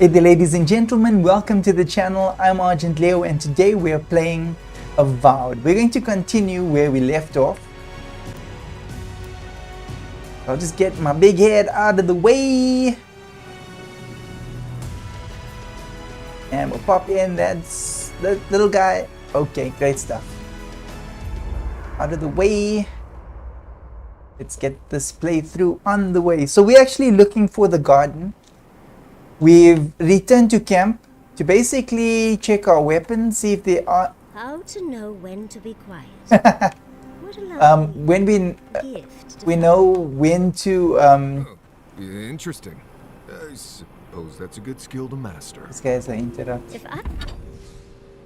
Hey there, ladies and gentlemen, welcome to the channel. I'm Argent Leo and today we're playing Avowed. We're going to continue where we left off. I'll just get my big head out of the way. And we'll pop in, that's the little guy. Okay, great stuff. Out of the way. Let's get this playthrough on the way. So we're actually looking for the garden. We've returned to camp to basically check our weapons, see if they are... How to know when to be quiet. What a when we know when to... Interesting. I suppose that's a good skill to master. This guy's an interrupt.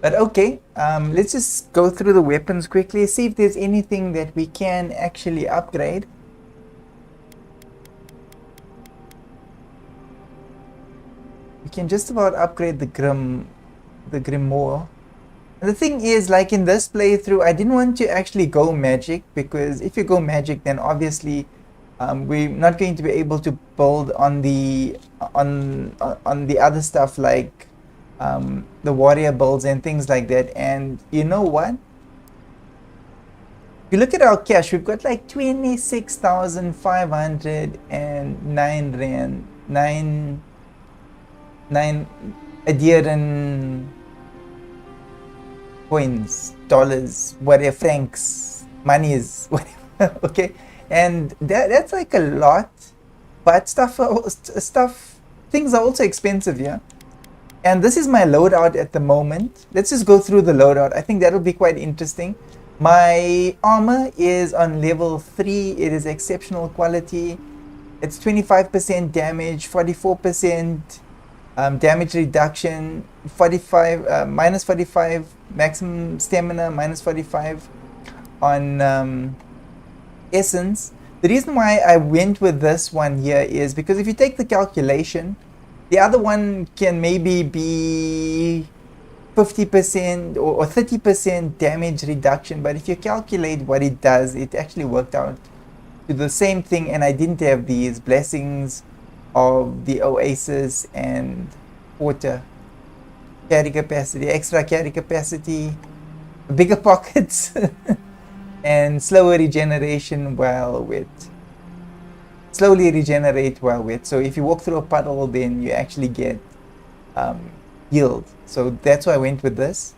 But okay, let's just go through the weapons quickly, see if there's anything that we can actually upgrade. We can just about upgrade the Grimoire. And the thing is, like in this playthrough, I didn't want to actually go magic, because if you go magic, then obviously we're not going to be able to build on the other stuff like the warrior builds and things like that. And you know what? If you look at our cash, we've got like 26,509 rand, 9 Adheran coins, dollars, whatever, francs, monies, whatever. Okay, and that's like a lot, but things are also expensive here. And this is my loadout at the moment. Let's just go through the loadout. I think that'll be quite interesting. My armor is on level 3. It is exceptional quality. It's 25% damage, 44% damage reduction, 45 minus 45 maximum stamina, minus 45 on essence. The reason why I went with this one here is because if you take the calculation, the other one can maybe be 50% or 30% damage reduction, but if you calculate what it does, it actually worked out to the same thing. And I didn't have these blessings of the oasis and water carry capacity, extra carry capacity, bigger pockets, and slower regeneration while wet. Slowly regenerate while wet. So if you walk through a puddle, then you actually get healed. So that's why I went with this.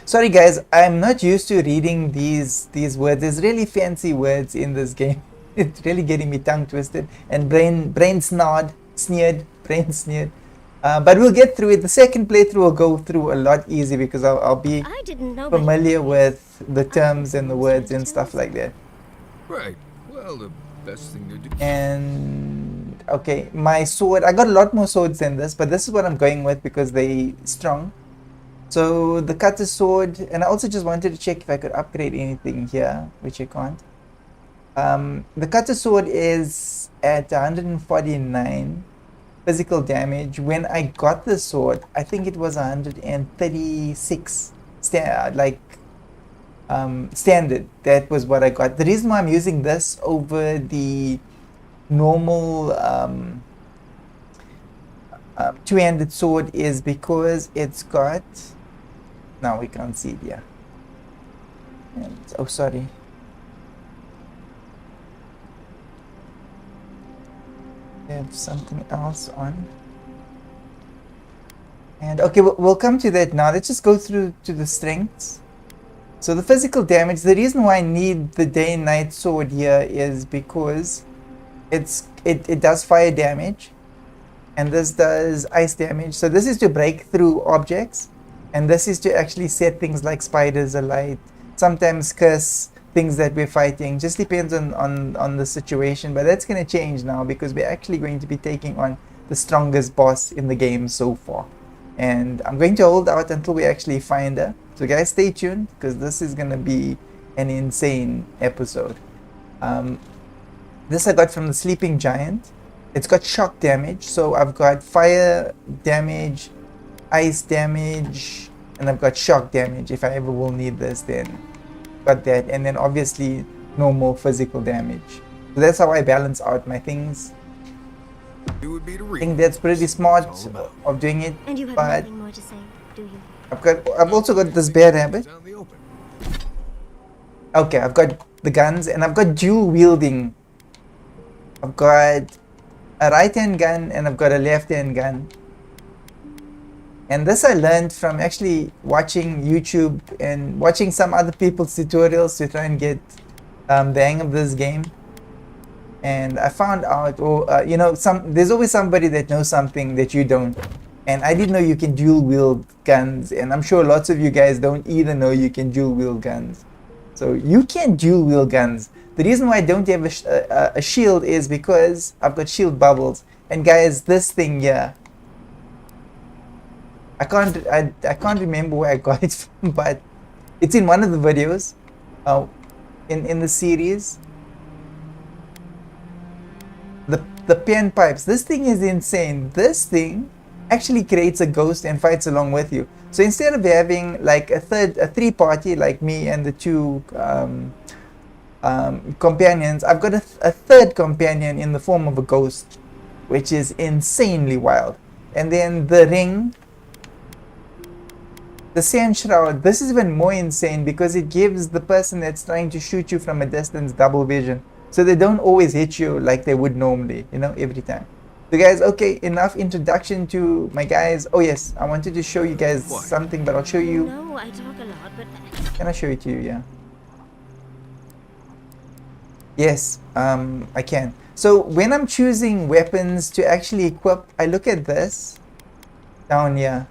Sorry guys, I'm not used to reading these words. There's really fancy words in this game. It's really getting me tongue twisted and brain sneered. But we'll get through it. The second playthrough will go through a lot easier because I'll be familiar with the terms and the words and stuff like that. Right. Well, the best thing to do. And okay, my sword. I got a lot more swords than this, but this is what I'm going with because they're strong. So the cutter sword, and I also just wanted to check if I could upgrade anything here, which I can't. The cutter sword is at 149 physical damage. When I got the sword, I think it was 136 standard. That was what I got. The reason why I'm using this over the normal two-handed sword is because it's got... Now we can't see it here. And, oh, sorry. Have something else on. And okay, we'll come to that now. Let's just go through to the strengths. So the physical damage, the reason why I need the day and night sword here is because it does fire damage, and this does ice damage. So this is to break through objects, and this is to actually set things like spiders alight, sometimes curse things that we're fighting. Just depends on the situation, but that's going to change now because we're actually going to be taking on the strongest boss in the game so far, and I'm going to hold out until we actually find her. So guys, stay tuned because this is going to be an insane episode. This I got from the Sleeping Giant. It's got shock damage, so I've got fire damage, ice damage, and I've got shock damage. If I ever will need this, then got that, and then obviously no more physical damage. So that's how I balance out my things. It would be to I read. think that's pretty smart That's all about. of doing it. And you have But nothing more to say, do you? I've also got this bad habit. Out in the open. Okay, I've got the guns and I've got dual wielding. I've got a right hand gun and I've got a left hand gun. And this I learned from actually watching YouTube and watching some other people's tutorials to try and get the hang of this game. And I found out, you know, there's always somebody that knows something that you don't. And I didn't know you can dual wield guns, and I'm sure lots of you guys don't either know you can dual wield guns. So you can dual wield guns. The reason why I don't have a shield is because I've got shield bubbles. And guys, this thing here, I can't remember where I got it from, but it's in one of the videos, in the series. The pen pipes. This thing is insane. This thing actually creates a ghost and fights along with you. So instead of having like a three party like me and the two companions, I've got a third companion in the form of a ghost, which is insanely wild. And then the ring, the sand shroud. This is even more insane because it gives the person that's trying to shoot you from a distance double vision. So they don't always hit you like they would normally, you know, every time. So guys, okay, enough introduction to my guys. Oh yes, I wanted to show you guys something, but I'll show you. No, I talk a lot, but Can I show it to you? Yeah. Yes, I can. So when I'm choosing weapons to actually equip, I look at this down here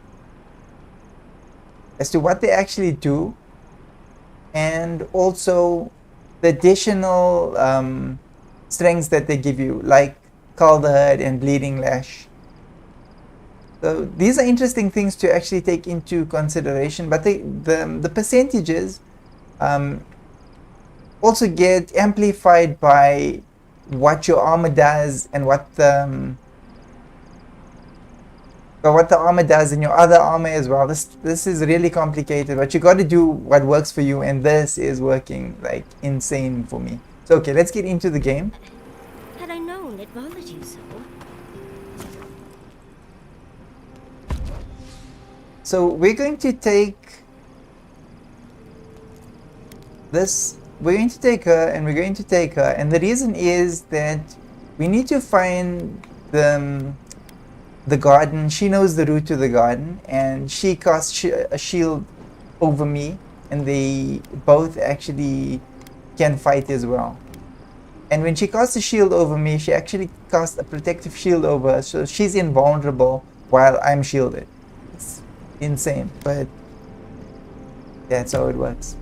as to what they actually do, and also the additional strengths that they give you, like Calderhead and Bleeding Lash. So these are interesting things to actually take into consideration, but the percentages also get amplified by what your armor does and what the armor does in your other armor as well. This is really complicated, but you got to do what works for you, and this is working like insane for me. So okay, let's get into the game. had I known it bothered you so. So we're going to take this. We're going to take her, and we're going to take her, and the reason is that we need to find the garden. She knows the route to the garden, and she casts a shield over me, and they both actually can fight as well. And when she casts a shield over me, she actually casts a protective shield over her, so she's invulnerable while I'm shielded. It's insane, but that's how it works.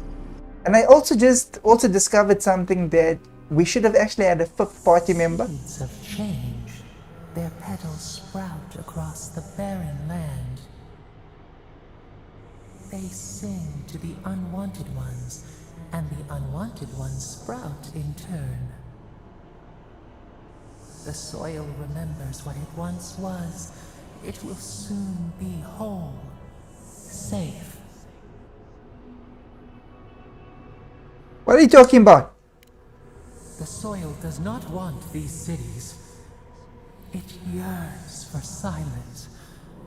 And I also discovered something, that we should have actually had a fifth party member. Seeds of change, their petals sprout across the barren land. They sing to the unwanted ones, and the unwanted ones sprout in turn. The soil remembers what it once was. It will soon be whole, safe. What are you talking about? The soil does not want these cities. It yearns for silence,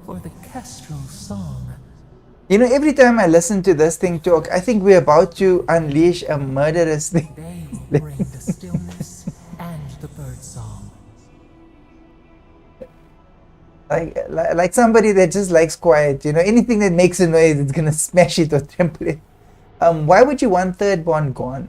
for the kestrel song. You know, every time I listen to this thing talk, I think we're about to unleash a murderous thing. They will bring the stillness and the bird song. Like somebody that just likes quiet, you know, anything that makes a noise, it's gonna smash it or trample it. Why would you want third bond gone?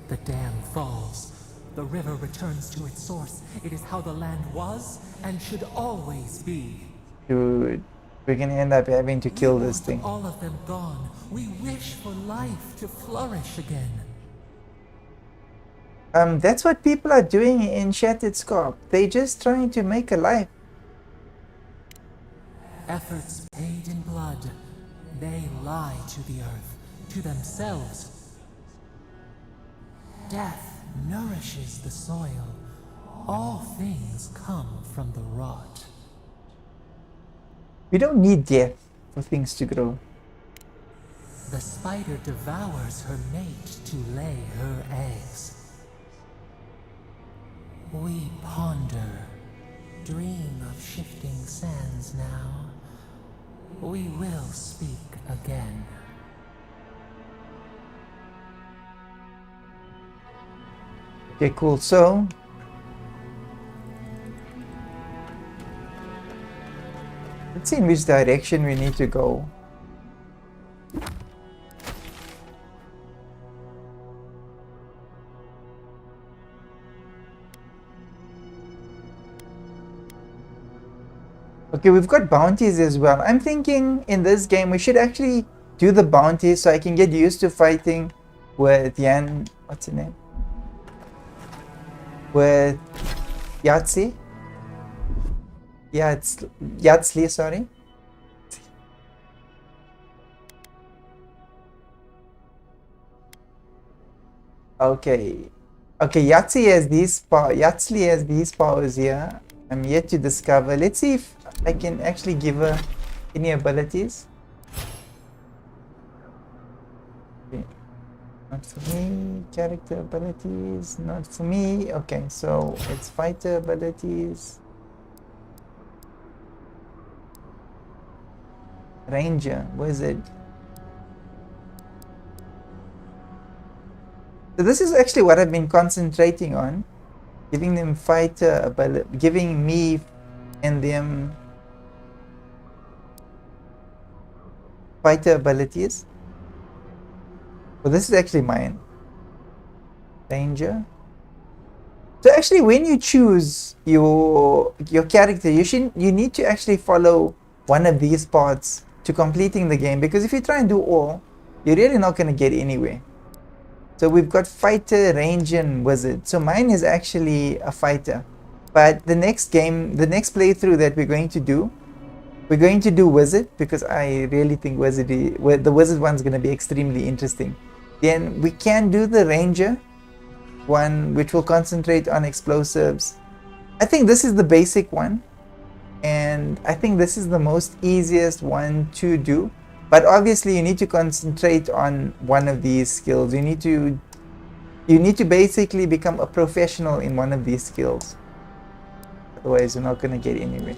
The dam falls. The river returns to its source. It is how the land was and should always be. Dude, we're gonna end up having to kill We this want thing. all of them gone. We wish for life to flourish again. That's what people are doing in Shattered Scarp. They're just trying to make a life. Efforts paid in blood. They lie to the earth, to themselves. Death nourishes the soil. All things come from the rot. We don't need death for things to grow. The spider devours her mate to lay her eggs. We ponder, dream of shifting sands now. We will speak again. Okay, cool. So let's see in which direction we need to go. Okay, we've got bounties as well. I'm thinking in this game we should actually do the bounties so I can get used to fighting with what's her name? With Yahtzee? Yeah, it's Yahtzee, sorry. Okay. Okay, Yahtzee has these powers here. I'm yet to discover. Let's see if I can actually give her any abilities. Okay. Not for me. Character abilities. Not for me. Okay, so it's fighter abilities. Ranger. Wizard. So this is actually what I've been concentrating on. Giving them fighter ability. Giving me and them fighter abilities. Well, this is actually mine. Ranger. So actually, when you choose your character, you need to actually follow one of these paths to completing the game, because if you try and do all, you're really not going to get anywhere. So we've got fighter, ranger, and wizard. So mine is actually a fighter. But the next game, the next playthrough that we're going to do wizard, because I really think the wizard one's going to be extremely interesting. Then we can do the ranger one, which will concentrate on explosives. I think this is the basic one, and I think this is the most easiest one to do. But obviously you need to concentrate on one of these skills. You need to basically become a professional in one of these skills. Otherwise you're not going to get anywhere.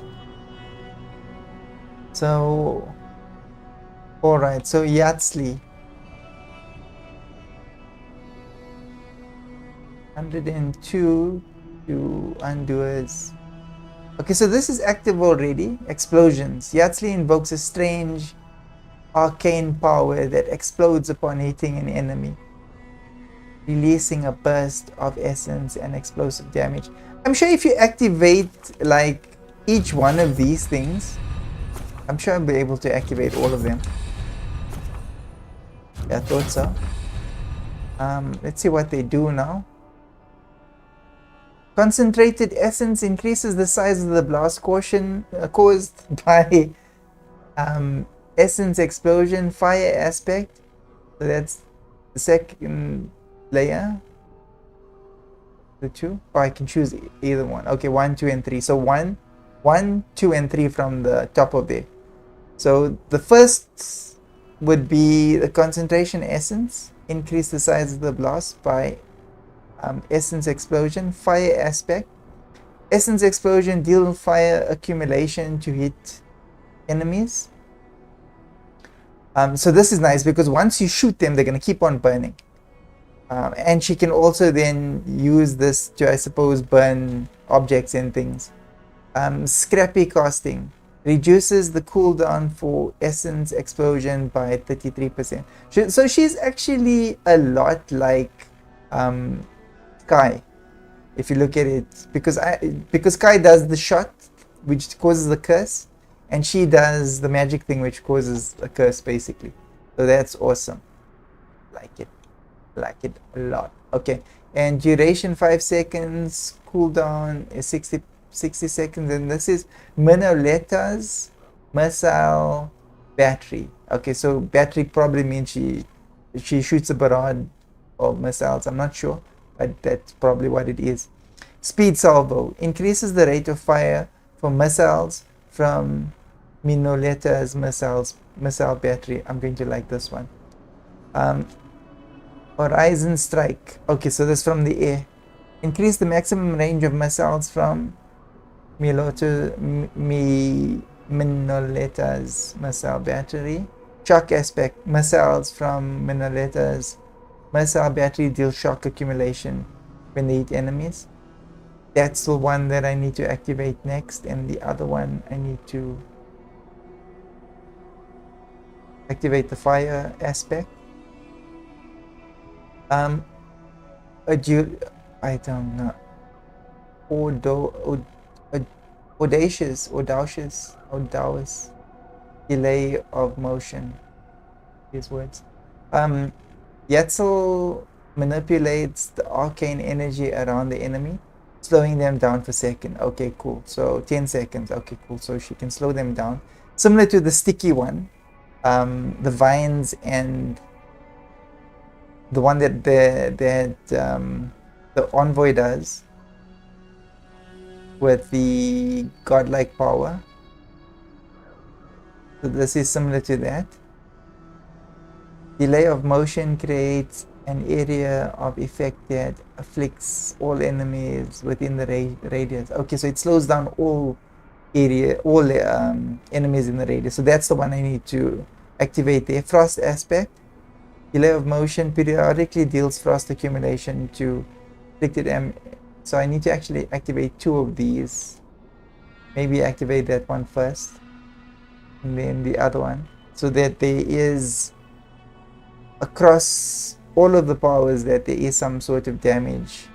So, alright, so Yahtzee. 102 to undoers. Okay, so this is active already. Explosions. Yahtzee invokes a strange arcane power that explodes upon hitting an enemy, releasing a burst of essence and explosive damage. I'm sure if you activate like each one of these things, I'm sure I'll be able to activate all of them. Yeah, I thought so. Let's see what they do now. Concentrated essence increases the size of the blast caused by essence explosion. Fire aspect, so that's the second layer. The two, or I can choose either one. Okay, 1, 2, and 3. So 1, 2, and 3 from the top of there. So the first would be the concentration essence, increase the size of the blast by essence explosion. Fire aspect, essence explosion, deal fire accumulation to hit enemies. So this is nice because once you shoot them, they're going to keep on burning. And she can also then use this to, I suppose, burn objects and things. Scrappy casting reduces the cooldown for essence explosion by 33%. So she's actually a lot like Kai, if you look at it, because Kai does the shot, which causes the curse, and she does the magic thing, which causes a curse, basically. So that's awesome. Like it a lot. Okay, and duration 5 seconds, cooldown is 60 seconds, and this is Minoleta's missile battery. Okay, so battery probably means she shoots a barrage of missiles. I'm not sure, but that's probably what it is. Speed salvo increases the rate of fire for missiles from Minoleta's missile battery. I'm going to like this one. Horizon strike. Okay, so this from the air. Increase the maximum range of missiles from Minoleta's missile battery. Shock aspect. Missiles from Minoleta's missile battery deal shock accumulation when they hit enemies. That's the one that I need to activate next, and the other one I need to activate the fire aspect. I don't know. Audacious delay of motion. These words. Yetzel manipulates the arcane energy around the enemy, slowing them down for a second. Okay, cool. So 10 seconds. Okay, cool. So she can slow them down. Similar to the sticky one. The vines and the one that the envoy does with the godlike power. So this is similar to that. Delay of motion creates an area of effect that afflicts all enemies within the radius. Okay, so it slows down all enemies in the radius. So that's the one I need to activate there. Frost aspect. Delay of motion periodically deals frost accumulation to afflicted so I need to actually activate 2 of these. Maybe activate that one first, and then the other one, so that there is across all of the powers that there is some sort of damage,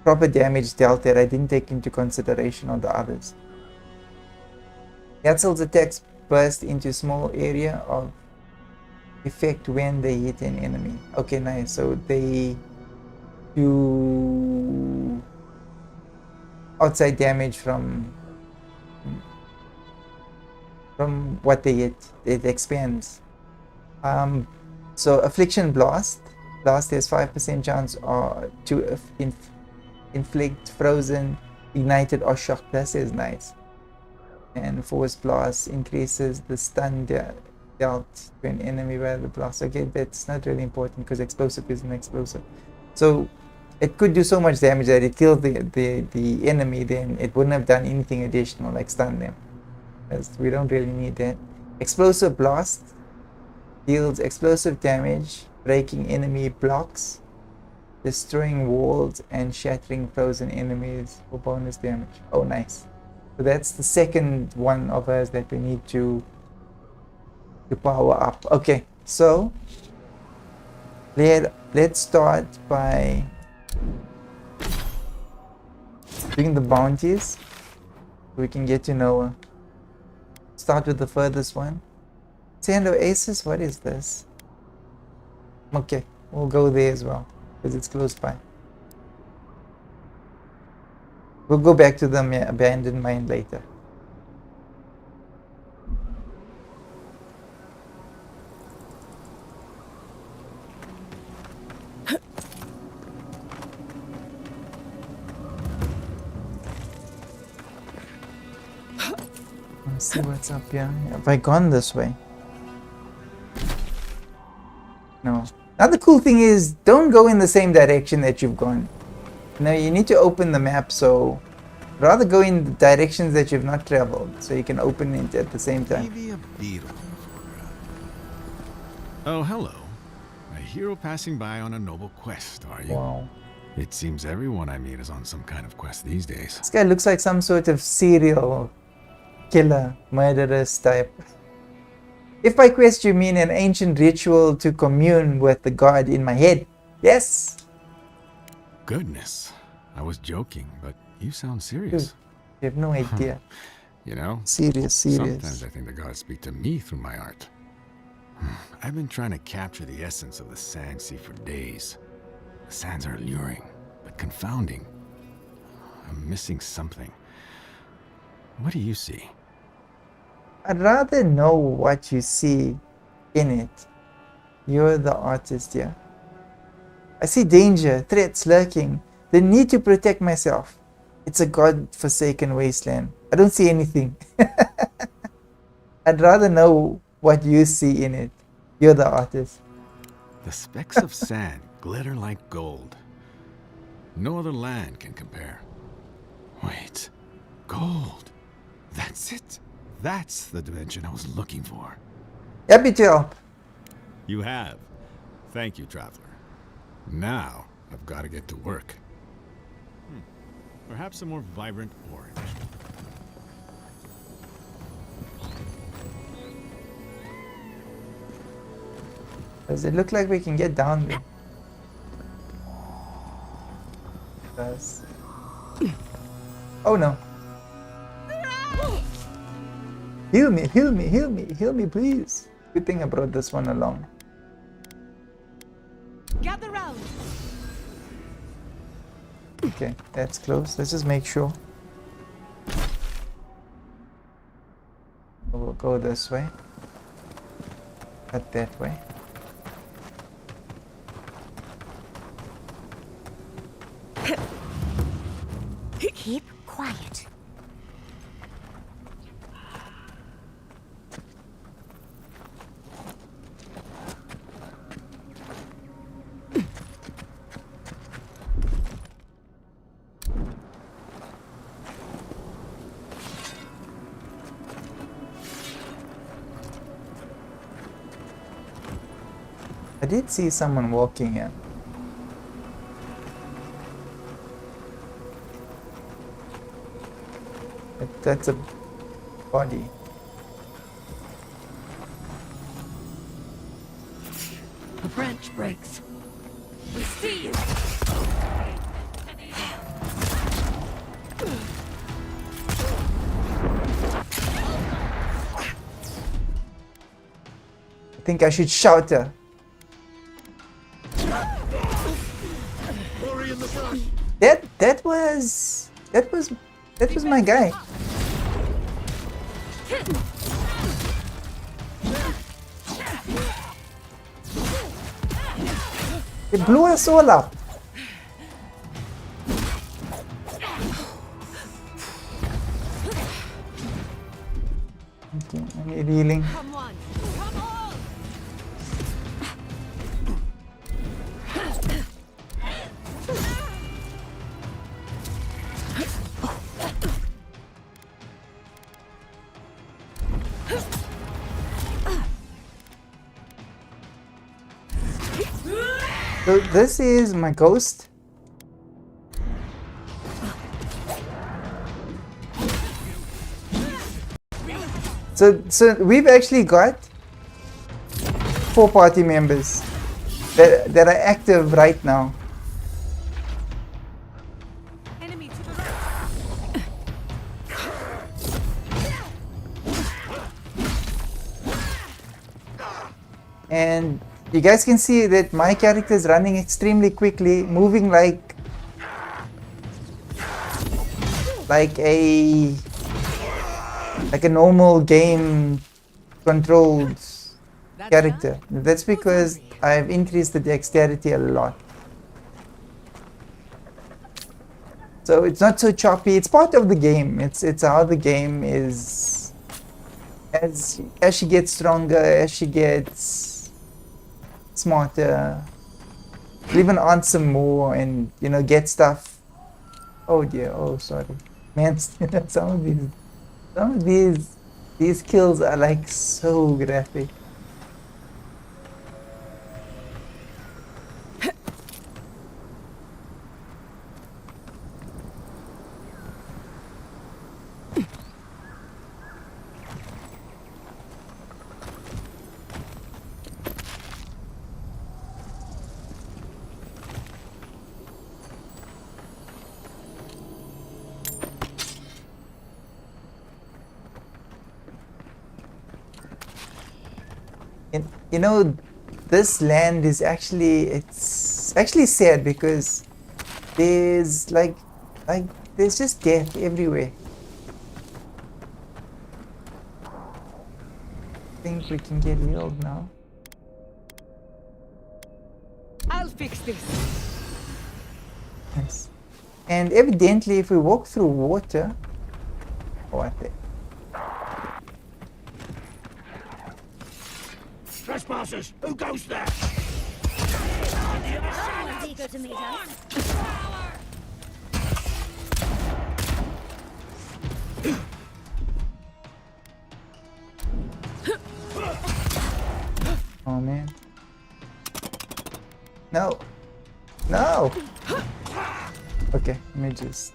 proper damage dealt that I didn't take into consideration on the others. Yatzel's attacks burst into small area of effect when they hit an enemy. Okay, nice. So they do outside damage from what they hit. It expands. So affliction blast has 5% chance to inflict frozen, ignited, or shock. That is nice. And force blast increases the stun dealt to an enemy by the blast. Okay, that's not really important because explosive is an explosive. So it could do so much damage that it kills the enemy, then it wouldn't have done anything additional like stun them. Because we don't really need that. Explosive blast deals explosive damage, breaking enemy blocks, destroying walls, and shattering frozen enemies for bonus damage. Oh, nice. So that's the second one of us that we need to power up. Okay, so let's start by doing the bounties. We can get to know her. Start with the furthest one. Sand of Aces, what is this? Okay, we'll go there as well because it's close by. We'll go back to the abandoned mine later. Let's see what's up here. Have I gone this way? No. Now the cool thing is, don't go in the same direction that you've gone. No, you need to open the map, so rather go in the directions that you've not traveled, so you can open it at the same time. Maybe a beetle. Oh, hello. A hero passing by on a noble quest, are you? Wow. It seems everyone I meet is on some kind of quest these days. This guy looks like some sort of serial killer, murderous type. If by quest you mean an ancient ritual to commune with the god in my head, yes. Goodness, I was joking, but you sound serious. You have no idea. You know, Serious. sometimes I think the gods speak to me through my art. I've been trying to capture the essence of the Sand Sea for days. The sands are alluring, but confounding. I'm missing something. What do you see? I'd rather know what you see in it. You're the artist here. I see danger, threats lurking, the need to protect myself. It's a god-forsaken wasteland. I don't see anything. I'd rather know what you see in it. You're the artist. The specks of sand glitter like gold. No other land can compare. Wait, gold. That's it. That's the dimension I was looking for. Happy to help. You have. Thank you, traveler. Now, I've got to get to work. Perhaps a more vibrant orange. Does it look like we can get down there? It does. Oh no. Heal me, heal me, heal me, heal me, please. Good thing I brought this one along. Gather round. Okay, that's close. Let's just make sure. We'll go this way. Not that way. Keep quiet. I did see someone walking here. That's a body. The branch breaks. We see you. I think I should shout her. That was my guy. It blew us all up. Okay, I need healing. Come on. Come on. So this is my ghost. So we've actually got 4 party members that are active right now. Enemy to the right. And you guys can see that my character is running extremely quickly, moving like a normal game controlled character. That's because I've increased the dexterity a lot. So it's not so choppy. It's part of the game. It's how the game is. As she gets stronger, as she gets smarter, she'll even answer more and get stuff. Oh dear. Oh sorry, man. Some of these kills are like so graphic. And this land is it's actually sad because there's there's just death everywhere. I think we can get healed now. I'll fix this. Nice. And evidently if we walk through water, what the? Trespassers! Who goes there? Someone's eager to meet us. No. No. Okay, let me just.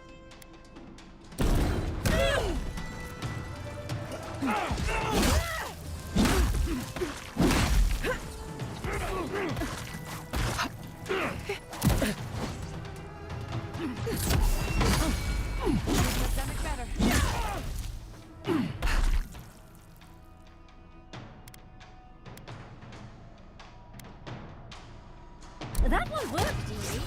That one worked, dearie.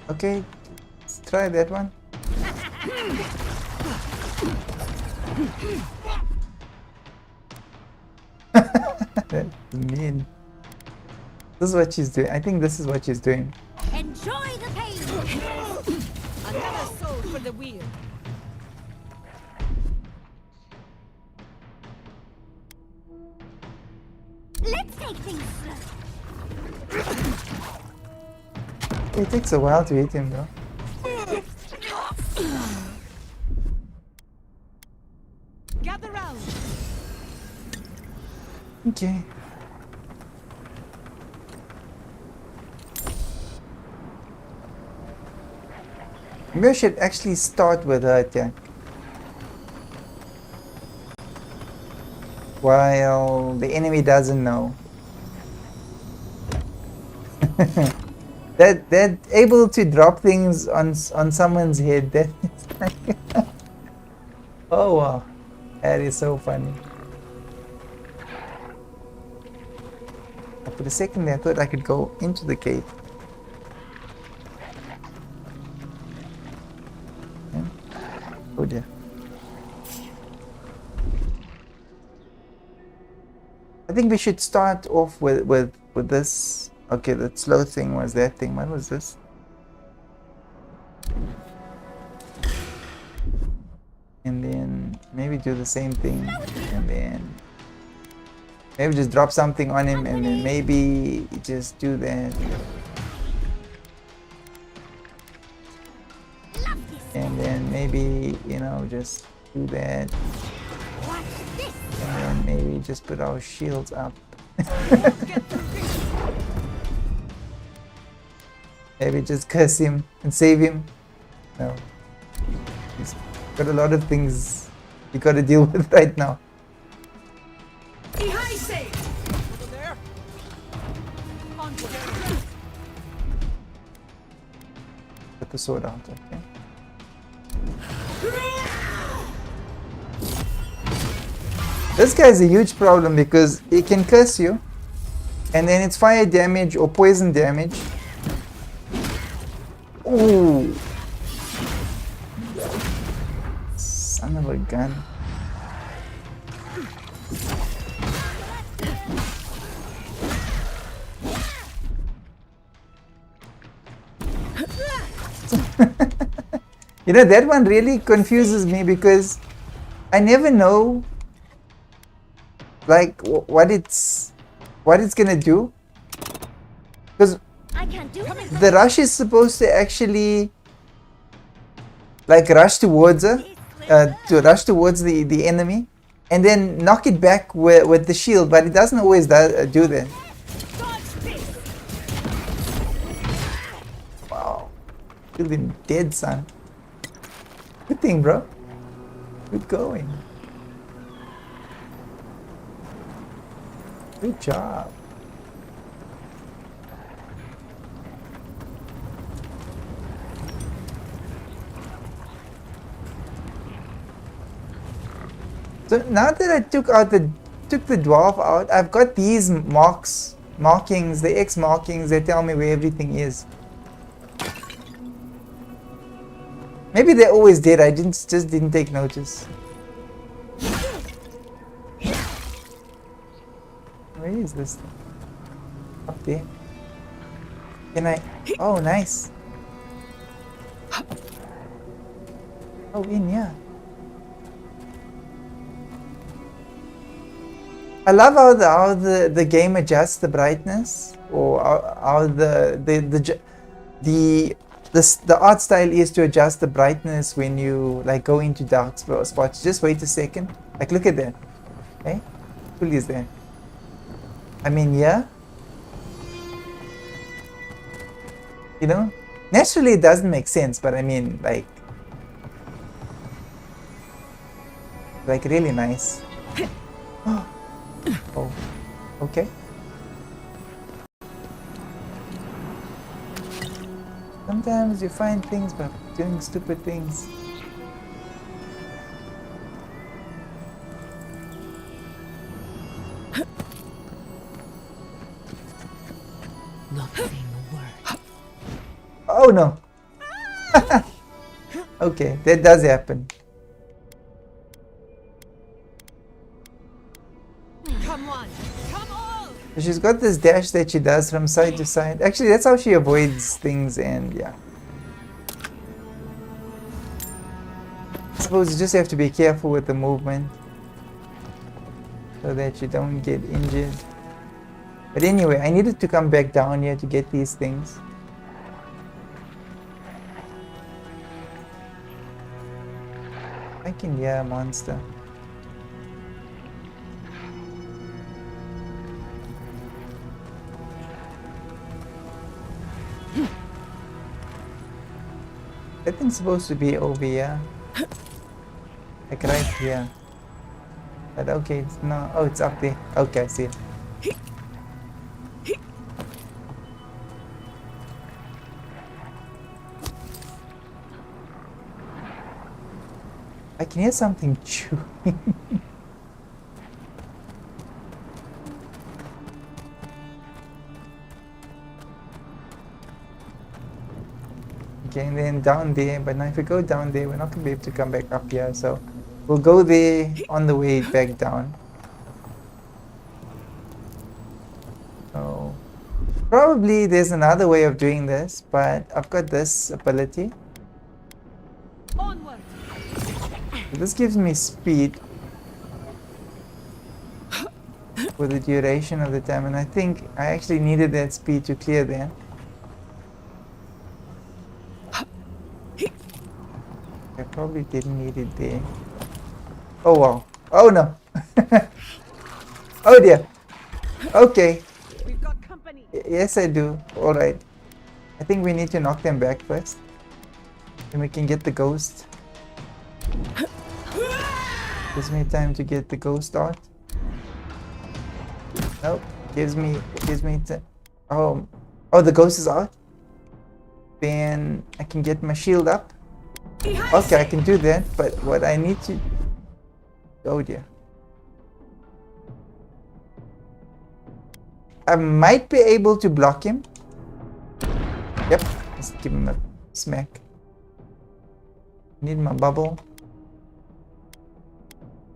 Okay, let's try that one. That's mean. This is what she's doing. I think this is what she's doing. Enjoy the pain. Another soul for the wheel. Let's take things slow. It takes a while to hit him though. Gather round. Okay. Maybe I should actually start with her attack. While the enemy doesn't know. They're able to drop things on someone's head. That is like oh wow. That is so funny. For a second there, I thought I could go into the cave. Yeah. Oh dear. I think we should start off with this. Okay, that slow thing was that thing. What was this? And then maybe do the same thing, and then maybe just drop something on him, and then maybe just do that. And then maybe, you know, just do that. And then maybe just put our shields up. Maybe just curse him and save him. No. He's got a lot of things you gotta deal with right now. Over there. On to there. Put the sword out, okay. This guy is a huge problem because he can curse you, and then it's fire damage or poison damage. Ooh. Son of a gun. You know, that one really confuses me because I never know like what it's gonna do, because I can't do it. the rush is supposed to actually like rush towards her, to rush towards the enemy, and then knock it back with the shield, but it doesn't always do that. Wow, killed him dead, son. Good thing, bro. Good going. Good job. So now that I took the dwarf out, I've got these markings, the X markings that tell me where everything is. Maybe they're always dead. I just didn't take notice. Where is this thing? Up there. Can I? Oh, nice. Oh, in here. I love how the game adjusts the brightness, or how the art style is to adjust the brightness when you like go into dark spots. Just wait a second. Like, look at that. Okay, tool is there. I mean, yeah. You know, naturally it doesn't make sense, but I mean, like really nice. Oh, okay. Sometimes you find things by doing stupid things. Not saying a word. Oh no. Okay, that does happen. Come on! Come on! She's got this dash that she does from side to side. Actually, that's how she avoids things, and yeah. I suppose you just have to be careful with the movement so that you don't get injured. But anyway, I needed to come back down here to get these things. I can hear a monster. I think it's supposed to be over here. Like right here. But okay, it's no. Oh, it's up there. Okay, I see it. I can hear something chewing. Okay, and then down there, but now if we go down there, we're not going to be able to come back up here, so we'll go there on the way back down. So, probably there's another way of doing this, but I've got this ability. Onward! This gives me speed for the duration of the time, and I think I actually needed that speed to clear there. I probably didn't need it there. Oh wow. Oh no. Oh dear. Okay. We've got company! Yes, I do. Alright. I think we need to knock them back first. Then we can get the ghost. Gives me time to get the ghost out. Nope. Gives me oh, the ghost is out. Then I can get my shield up. Okay, I can do that, but what I need to... Oh dear. I might be able to block him. Yep, let's give him a smack. Need my bubble.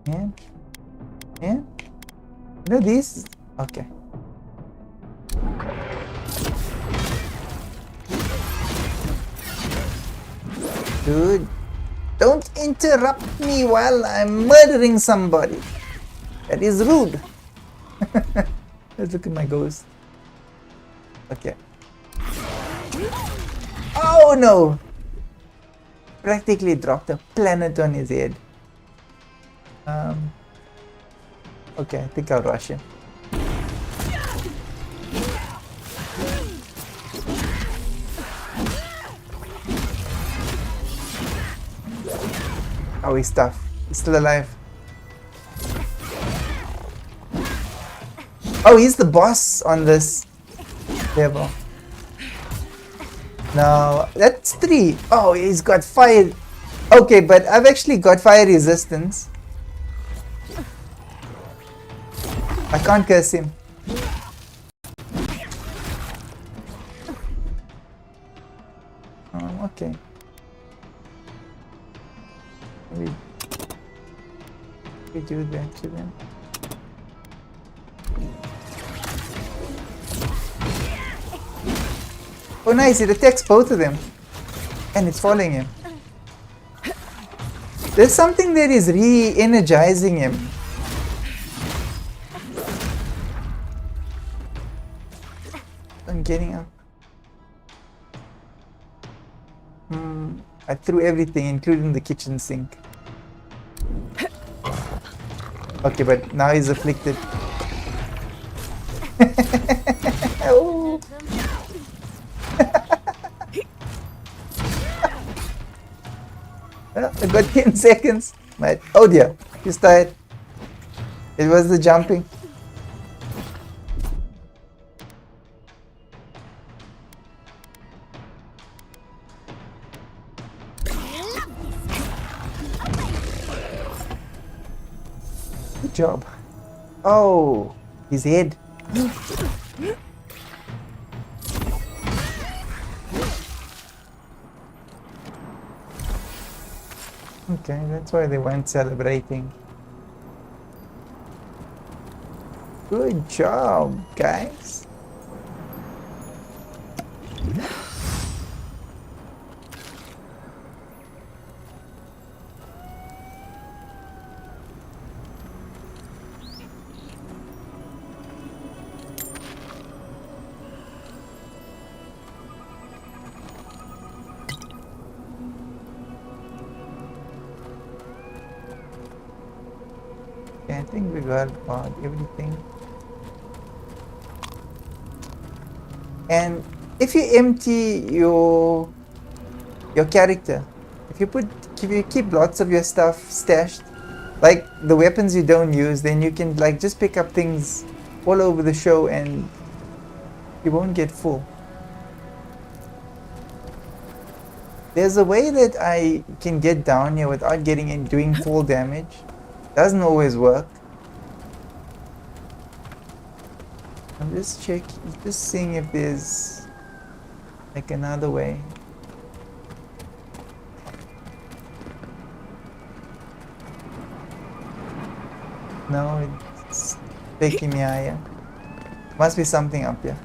Yeah. Yeah. You know these? Okay. Dude, don't interrupt me while I'm murdering somebody. That is rude. Let's look at my ghost. Okay. Oh no! Practically dropped a planet on his head. Okay, I think I'll rush him. Oh, he's tough. He's still alive. Oh, he's the boss on this level. No, that's 3. Oh, he's got fire. Okay, but I've actually got fire resistance. I can't curse him. Oh, okay. We do that to them. Oh nice, it attacks both of them. And it's following him. There's something that is re-energizing him. I'm getting up. I threw everything, including the kitchen sink. Okay, but now he's afflicted. Oh. Well, I got 10 seconds. But oh dear, he's tired. It was the jumping. Good job. Oh, his head. Okay, that's why they weren't celebrating. Good job, guys. Okay, I think we got about everything. And if you empty your character, if you keep lots of your stuff stashed, like the weapons you don't use, then you can like just pick up things all over the show and you won't get full. There's a way that I can get down here without getting in doing full damage. Doesn't always work. I'm just seeing if there's like another way. No, it's taking me higher. Must be something up here.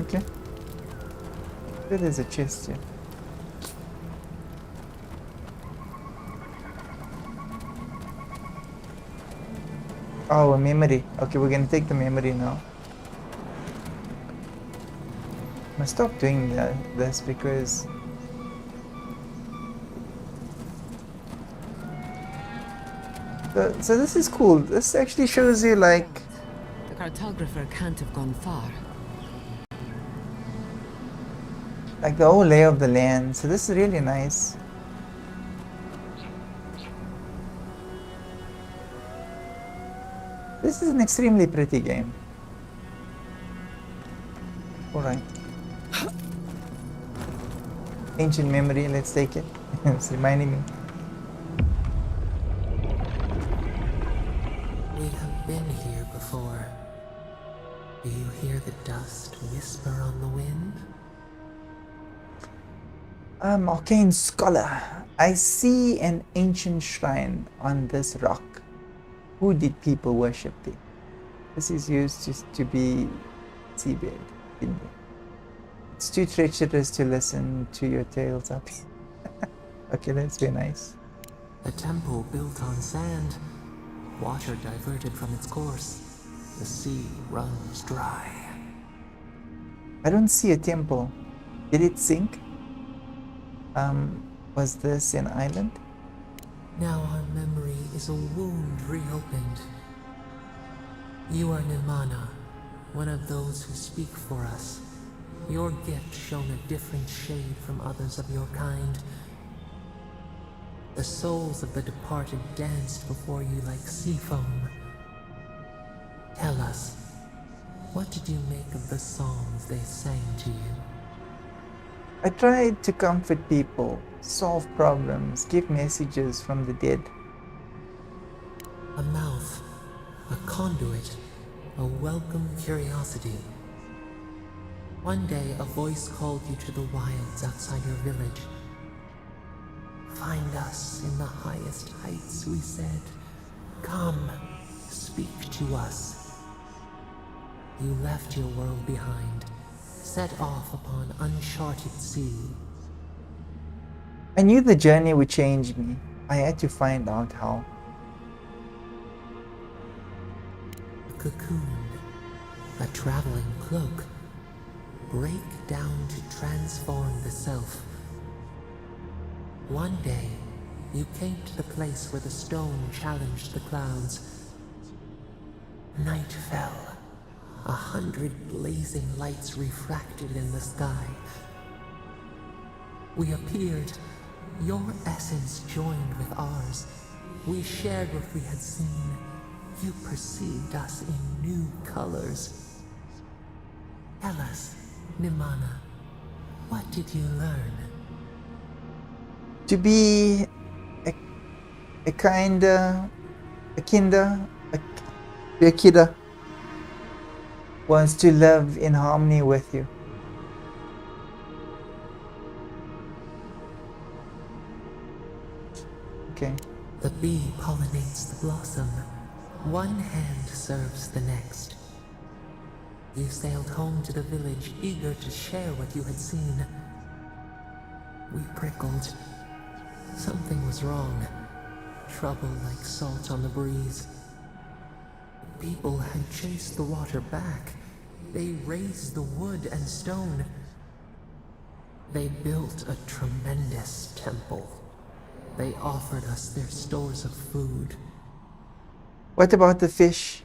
Okay. There's a chest here. Oh, a memory. Okay, we're gonna take the memory now. I'm gonna stop doing this because so this is cool. This actually shows you like The cartographer can't have gone far. the whole lay of the land. So this is really nice. This is an extremely pretty game. Alright. Ancient memory, let's take it. It's reminding me. We have been here before. Do you hear the dust whisper on the wind? Arcane Scholar. I see an ancient shrine on this rock. Who did people worship there? This is used just to be seabed. It's too treacherous to listen to your tales up here. Okay, that's very nice. A temple built on sand. Water diverted from its course. The sea runs dry. I don't see a temple. Did it sink? Was this an island? Now our memory is a wound reopened. You are Nimana, one of those who speak for us. Your gift shone a different shade from others of your kind. The souls of the departed danced before you like sea foam. Tell us, what did you make of the songs they sang to you? I tried to comfort people, solve problems, give messages from the dead. A mouth, a conduit, a welcome curiosity. One day a voice called you to the wilds outside your village. Find us in the highest heights, we said. Come, speak to us. You left your world behind, set off upon uncharted sea. I knew the journey would change me. I had to find out how. Cocooned, A traveling cloak. Break down to transform the self. One day, you came to the place where the stone challenged the clouds. Night fell. 100 blazing lights refracted in the sky. We appeared. Your essence joined with ours. We shared what we had seen. You perceived us in new colors. Tell us, Nimana, what did you learn? To be a kinder, a kinder, a kidder was to live in harmony with you. Okay. The bee pollinates the blossom. One hand serves the next. You sailed home to the village, eager to share what you had seen. We prickled. Something was wrong. Trouble like salt on the breeze. People had chased the water back. They raised the wood and stone. They built a tremendous temple. They offered us their stores of food. What about the fish?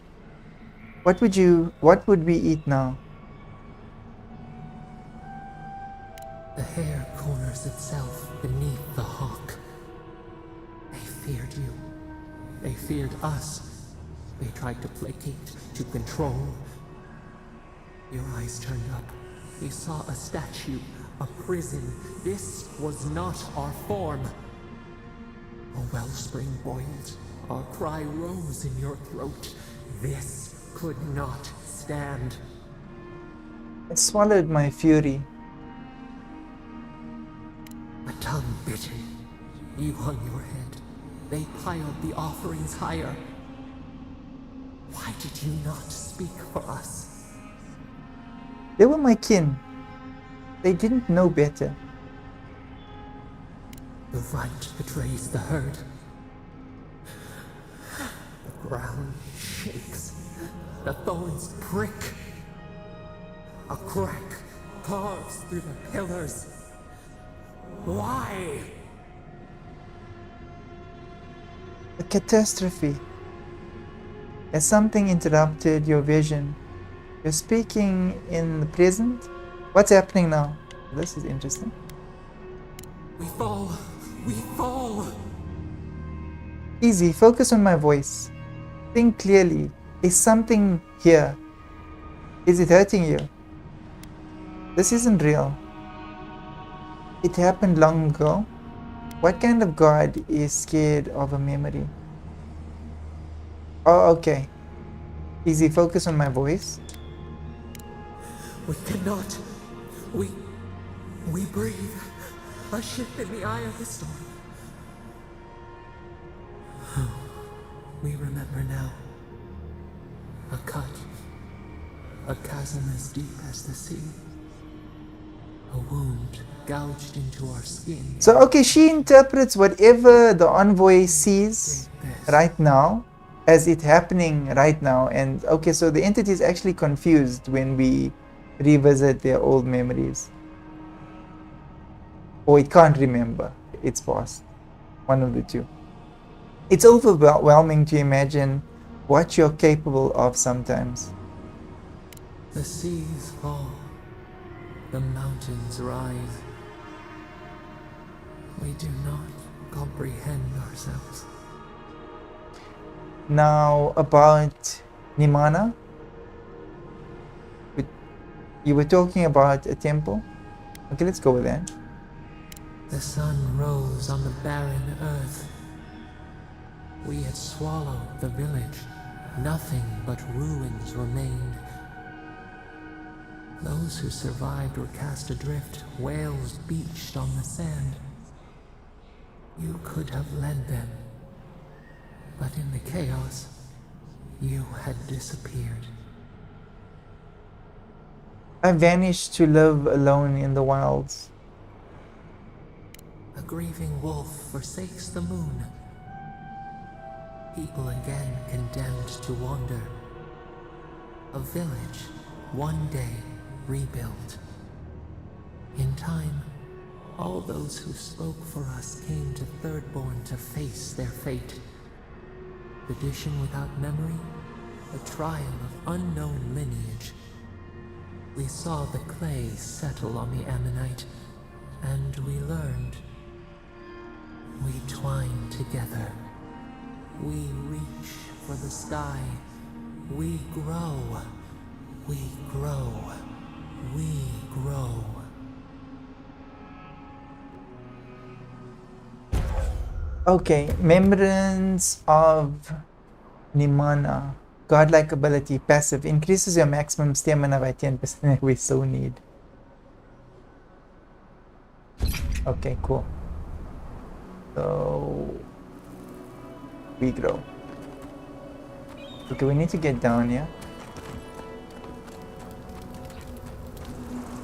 What would we eat now? The hare corners itself beneath the hawk. They feared you. They feared us. They tried to placate, to control. Your eyes turned up. You saw a statue, a prison. This was not our form. A wellspring boiled. Our cry rose in your throat. This could not stand. I swallowed my fury. A tongue bitten. You hung your head. They piled the offerings higher. Why did you not speak for us? They were my kin. They didn't know better. The right betrays the herd. The ground shakes. The thorns prick. A crack carves through the pillars. Why? A catastrophe. Has something interrupted your vision? You're speaking in the present? What's happening now? This is interesting. We fall. We fall. Easy, focus on my voice. Think clearly. Is something here? Is it hurting you? This isn't real. It happened long ago. What kind of god is scared of a memory? Oh, okay. Easy, focus on my voice. We cannot. We breathe. A shift in the eye of the storm. We remember now. A cut. A chasm as deep as the sea. A wound gouged into our skin. So, okay, she interprets whatever the envoy sees right now as it happening right now. And, okay, so the entity is actually confused when we revisit their old memories. Or it can't remember. It's past. One of the two. It's overwhelming to imagine what you're capable of sometimes. The seas fall. The mountains rise. We do not comprehend ourselves. Now, about Nimana. You were talking about a temple. Okay, let's go with that. The sun rose on the barren earth. We had swallowed the village. Nothing but ruins remained. Those who survived were cast adrift, whales beached on the sand. You could have led them, but in the chaos, you had disappeared. I vanished to live alone in the wilds. A grieving wolf forsakes the moon. People again condemned to wander. A village one day rebuilt. In time, all those who spoke for us came to Thirdborn to face their fate. Tradition without memory, a trial of unknown lineage. We saw the clay settle on the ammonite, and we learned. We twine together. We reach for the sky. We grow. We grow. We grow. Okay, Remembrance of Nimana. Godlike ability, passive, increases your maximum stamina by 10%. We so need. Okay, cool. So we grow. Okay, we need to get down here.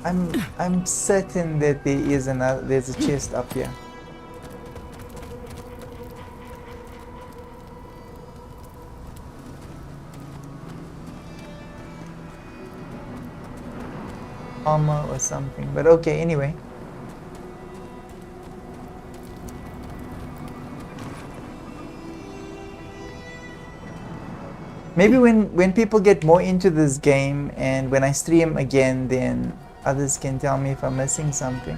I'm certain that there's a chest up here. Armor or something, but okay, anyway. Maybe when people get more into this game and when I stream again, then others can tell me if I'm missing something.